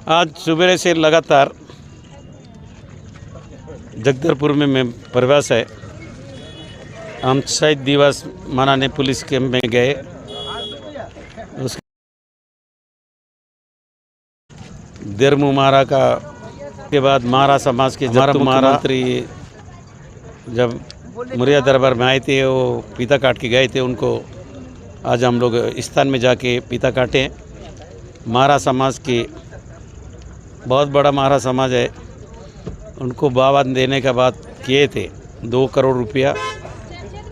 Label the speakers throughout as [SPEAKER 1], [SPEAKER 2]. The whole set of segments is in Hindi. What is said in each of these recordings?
[SPEAKER 1] आज सुबह से लगातार जगदलपुर में प्रवास है। हम शहीद दिवस मनाने पुलिस कैंप में गए। उसके देरमू महारा के बाद महारा समाज के मुख्यमंत्री जब मुरिया दरबार में आए थे, वो पीता काट के गए थे। उनको आज हम लोग स्थान में जाके पीता काटे। महारा समाज की बहुत बड़ा महारा समाज है, उनको बाबा देने का बात किए थे। 2 करोड़ रुपया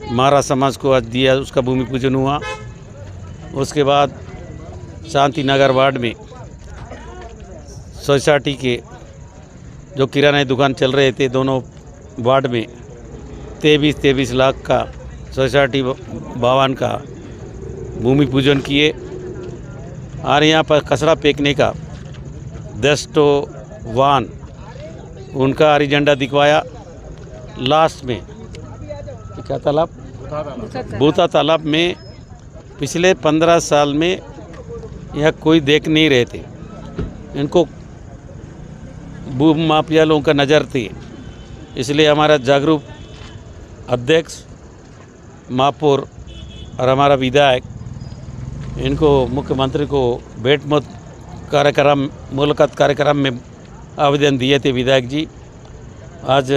[SPEAKER 1] महारा समाज को आज दिया, उसका भूमि पूजन हुआ। उसके बाद शांति नगर वार्ड में सोसाइटी के जो किराना दुकान चल रहे थे, दोनों वार्ड में 23 लाख का सोसाइटी भवन का भूमि पूजन किए। और यहाँ पर कचरा फेंकने का 10 वाहन उनका हरी झंडा दिखवाया। लास्ट में क्या तालाब, बूता तालाब में पिछले 15 साल में यह कोई देख नहीं रहे थे। इनको भू माफिया लोगों का नज़र थी, इसलिए हमारा जागरूक अध्यक्ष महापौर और हमारा विधायक इनको मुख्यमंत्री को भेंट मुलाकात कार्यक्रम में आवेदन दिए थे। विधायक जी आज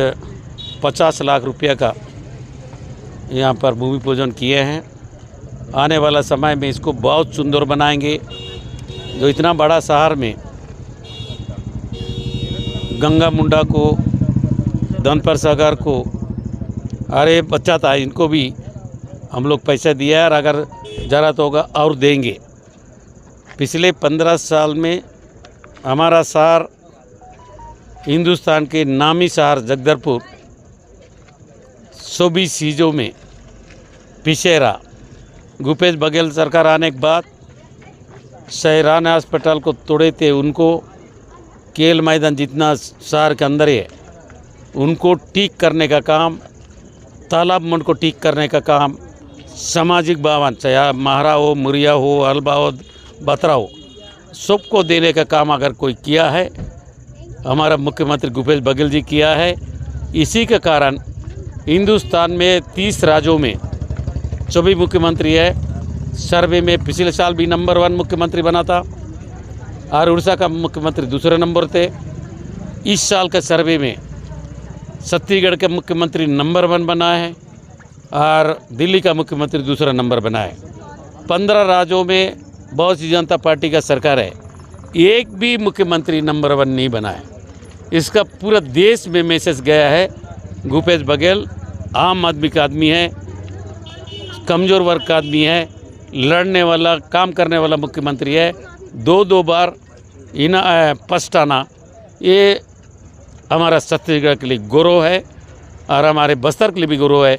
[SPEAKER 1] 50 लाख रुपया का यहाँ पर भूमि पूजन किए हैं। आने वाला समय में इसको बहुत सुंदर बनाएंगे। जो इतना बड़ा शहर में गंगा मुंडा को, धनपर सागर को, अरे बच्चा था, इनको भी हम लोग पैसा दिया है और अगर ज़रूरत होगा और देंगे। पिछले 15 साल में हमारा शहर, हिंदुस्तान के नामी शहर जगदलपुर 24 चीज़ों में पीछे रहा। भूपेश बघेल सरकार आने के बाद शहराना अस्पताल को तोड़े थे, उनको खेल मैदान जितना शहर के अंदर है उनको ठीक करने का काम, तालाब मंड को ठीक करने का काम, सामाजिक भवन चाहे महारा हो, मुरिया हो, अलबा हो, बतरा हो, सबको देने का काम अगर कोई किया है, हमारा मुख्यमंत्री भूपेश बघेल जी किया है। इसी के कारण हिंदुस्तान में 30 राज्यों में 24 मुख्यमंत्री है। सर्वे में पिछले साल भी नंबर 1 मुख्यमंत्री बना था और उड़ीसा का मुख्यमंत्री दूसरे नंबर थे। इस साल के सर्वे में छत्तीसगढ़ के मुख्यमंत्री नंबर 1 बना है और दिल्ली का मुख्यमंत्री दूसरा नंबर बना है। 15 राज्यों में भारतीय जनता पार्टी का सरकार है, एक भी मुख्यमंत्री नंबर 1 नहीं बना है। इसका पूरा देश में मैसेज गया है। भूपेश बघेल आम आदमी का आदमी है, कमज़ोर वर्ग का आदमी है, लड़ने वाला, काम करने वाला मुख्यमंत्री है। 2 बार फर्स्ट आना, ये हमारा छत्तीसगढ़ के लिए गौरव है और हमारे बस्तर के लिए भी गौरव है।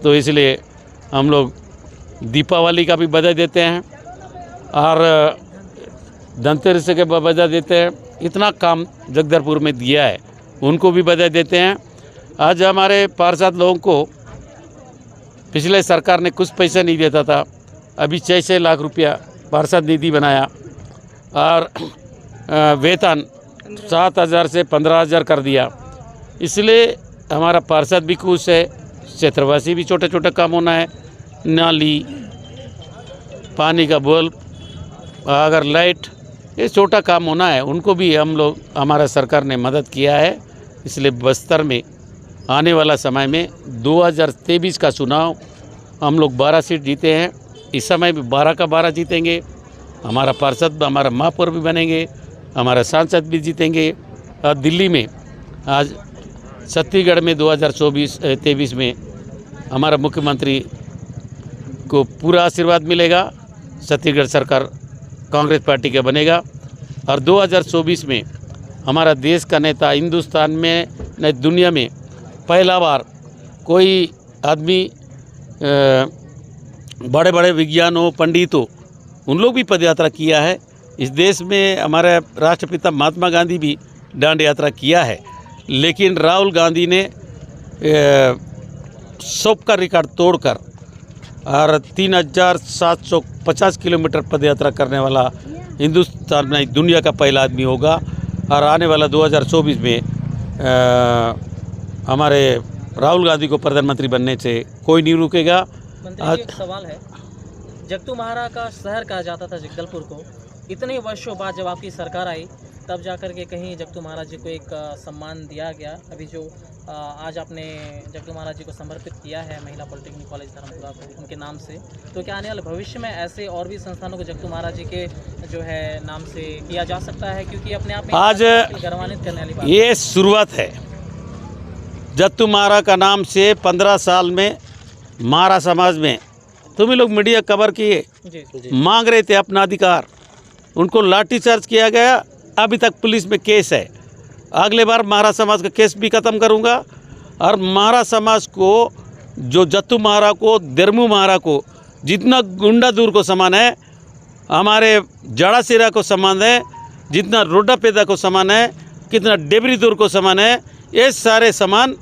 [SPEAKER 1] तो इसलिए हम लोग दीपावली का भी बधाई देते हैं और धनतेरस के बधाई देते हैं। इतना काम जगदलपुर में दिया है, उनको भी बधाई देते हैं। आज हमारे पार्षद लोगों को पिछले सरकार ने कुछ पैसा नहीं देता था, अभी 6 लाख रुपया पार्षद निधि बनाया और वेतन 7,000 से 15,000 कर दिया। इसलिए हमारा पार्षद भी खुश है, क्षेत्रवासी भी। छोटे छोटे काम होना है, नाली, पानी का बल्ब, अगर लाइट, ये छोटा काम होना है, उनको भी हम लोग, हमारा सरकार ने मदद किया है। इसलिए बस्तर में आने वाला समय में 2023 का चुनाव हम लोग 12 सीट जीते हैं। इस समय भी 12 का 12 जीतेंगे। हमारा पार्षद, हमारा महापौर भी बनेंगे, हमारा सांसद भी जीतेंगे। और दिल्ली में आज छत्तीसगढ़ में 2023 में हमारा मुख्यमंत्री को पूरा आशीर्वाद मिलेगा। छत्तीसगढ़ सरकार कांग्रेस पार्टी का बनेगा और 2024 में हमारा देश का नेता, हिंदुस्तान में नहीं दुनिया में पहला बार कोई आदमी, बड़े बड़े विज्ञानों, पंडितों, उन लोग भी पदयात्रा किया है। इस देश में हमारे राष्ट्रपिता महात्मा गांधी भी डांड यात्रा किया है, लेकिन राहुल गांधी ने सबका रिकॉर्ड तोड़कर और 3,750 किलोमीटर पदयात्रा करने वाला हिंदुस्तान में दुनिया का पहला आदमी होगा। और आने वाला 2024 में हमारे राहुल गांधी को प्रधानमंत्री बनने से कोई नहीं रुकेगा।
[SPEAKER 2] मंत्री जी, एक सवाल है, जगतू महाराज का शहर कहा जाता था जगदलपुर को, इतने वर्षों बाद जब आपकी सरकार आई तब जाकर के कहीं जगतू महाराज जी को एक सम्मान दिया गया। अभी जो आज आपने जगतू महाराज जी को समर्पित किया है महिला पॉलिटेक्निक कॉलेज धर्मपुरा को उनके नाम से, तो क्या आने वाले भविष्य में ऐसे और भी संस्थानों को जगतू महाराज जी के जो है नाम से किया जा सकता है? क्योंकि अपने आप में
[SPEAKER 1] आज
[SPEAKER 2] गौरवान्वित करने वाली बात
[SPEAKER 1] ये शुरुआत है। जगतू महाराज का नाम से 15 साल में महारा समाज में तुम लोग मीडिया कवर किए, मांग रहे थे अपना अधिकार, उनको लाठीचार्ज किया गया। अभी तक पुलिस में केस है। अगले बार महारा समाज का केस भी ख़त्म करूंगा। और महारा समाज को जो जत्तू महारा को, दरमू महारा को जितना गुंडा दूर को समान है, हमारे जड़ा सिरा को समान है, जितना रोडा पैदा को समान है, कितना डेबरी दूर को समान है, ये सारे समान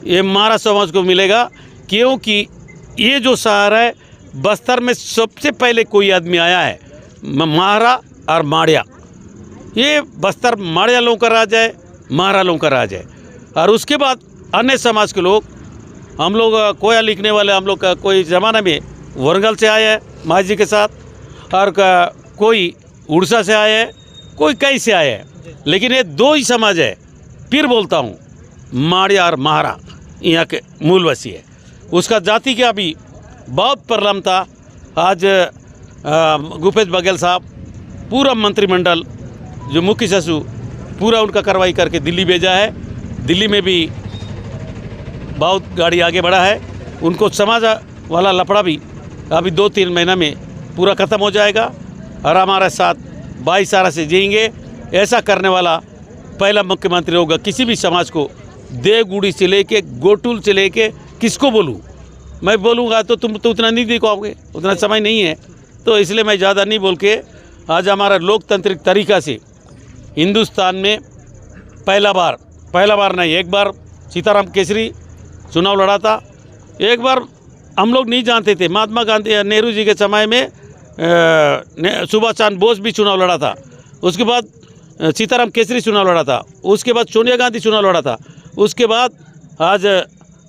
[SPEAKER 1] ये महारा समाज को मिलेगा। क्योंकि ये जो शहर है बस्तर में सबसे पहले कोई आदमी आया है महारा और माड़िया। ये बस्तर माड़िया लोगों का राज है, महारा लोगों का राज है। और उसके बाद अन्य समाज के लोग, हम लोग कोया लिखने वाले, हम लोग का कोई ज़माना में वरंगल से आए हैं माँ जी के साथ, और कोई उड़ीसा से आए हैं, कोई कहीं से आए हैं, लेकिन ये दो ही समाज है। फिर बोलता हूँ, माड़िया और महारा यहाँ के मूलवासी है। उसका जाति का भी बहुत प्रॉब्लम था। आज भूपेश बघेल साहब पूरा मंत्रिमंडल जो मुख्य सचिव पूरा उनका कार्रवाई करके दिल्ली भेजा है। दिल्ली में भी बहुत गाड़ी आगे बढ़ा है। उनको समाज वाला लफड़ा भी अभी 2-3 महीना में पूरा ख़त्म हो जाएगा और हमारे साथ भाईचारा से जिएंगे। ऐसा करने वाला पहला मुख्यमंत्री होगा। किसी भी समाज को देवगुड़ी से लेके गोटुल से लेके किसको बोलूँ, मैं बोलूँगा तो तुम तो उतना नहीं देख पाओगे, उतना समय नहीं है। तो इसलिए मैं ज़्यादा नहीं बोल के, आज हमारा लोकतांत्रिक तरीका से हिंदुस्तान में पहला बार नहीं, एक बार सीताराम केसरी चुनाव लड़ा था। एक बार हम लोग नहीं जानते थे, महात्मा गांधी नेहरू जी के समय में सुभाष चंद्र बोस भी चुनाव लड़ा था। उसके बाद सीताराम केसरी चुनाव लड़ा था। उसके बाद सोनिया गांधी चुनाव लड़ा था। उसके बाद आज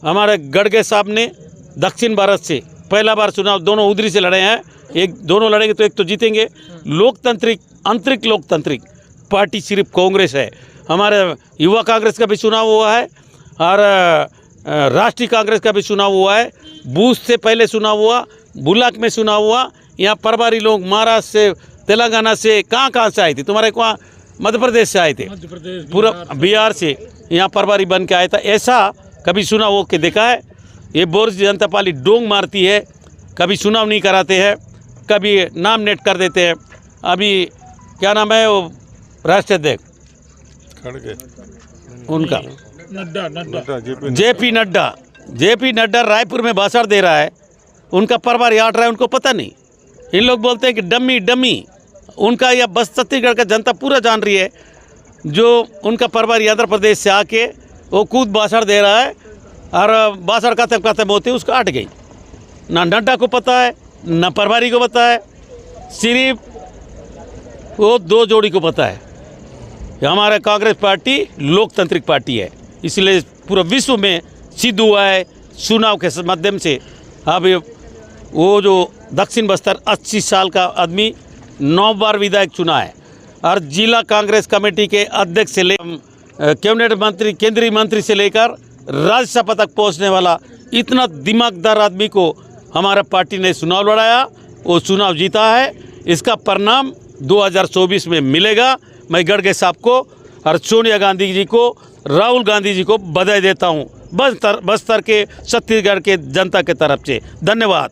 [SPEAKER 1] हमारे गड़गे साहब ने दक्षिण भारत से पहला बार चुनाव, दोनों उधरी से लड़े हैं। एक दोनों लड़ेंगे तो एक तो जीतेंगे। लोकतांत्रिक आंतरिक लोकतांत्रिक पार्टी सिर्फ कांग्रेस है। हमारे युवा कांग्रेस का भी चुनाव हुआ है और राष्ट्रीय कांग्रेस का भी चुनाव हुआ है। बूथ से पहले चुनाव हुआ, बुलाक में चुनाव हुआ। यहाँ प्रभारी लोग महाराष्ट्र से, तेलंगाना से, कहाँ से आए थे, तुम्हारे वहाँ मध्य प्रदेश से आए थे, पूरा बिहार से यहाँ प्रभारी बन के आया था। ऐसा कभी चुनाव हो के देखा है? ये भारतीय जनता पार्टी डोंग मारती है, कभी चुनाव नहीं कराते हैं, कभी नाम नेट कर देते हैं। अभी क्या नाम है वो राष्ट्रीय अध्यक्ष उनका, जेपी नड्डा रायपुर में भाषण दे रहा है, उनका प्रभारी हट रहा है, उनको पता नहीं। इन लोग बोलते हैं कि डम्मी उनका, या बस छत्तीसगढ़ का जनता पूरा जान रही है। जो उनका प्रभारी आंध्र प्रदेश से आके वो खुद भाषण दे रहा है और भाषण खत्म होते उसको हट गई। ना नड्डा को पता है, ना प्रभारी को पता है, सिर्फ वो 2 जोड़ी को पता है। हमारा कांग्रेस पार्टी लोकतांत्रिक पार्टी है, इसलिए पूरा विश्व में सिद्ध हुआ है चुनाव के माध्यम से। अब वो जो दक्षिण बस्तर 80 साल का आदमी 9 बार विधायक चुना है और जिला कांग्रेस कमेटी के अध्यक्ष से ले कैबिनेट मंत्री, केंद्रीय मंत्री से लेकर राज्यसभा तक पहुंचने वाला इतना दिमागदार आदमी को हमारा पार्टी ने चुनाव लड़ाया, वो चुनाव जीता है। इसका परिणाम 2024 में मिलेगा। मैं गड़गे साहब को और सोनिया गांधी जी को, राहुल गांधी जी को बधाई देता हूँ, बस्तर के छत्तीसगढ़ के जनता के तरफ से। धन्यवाद।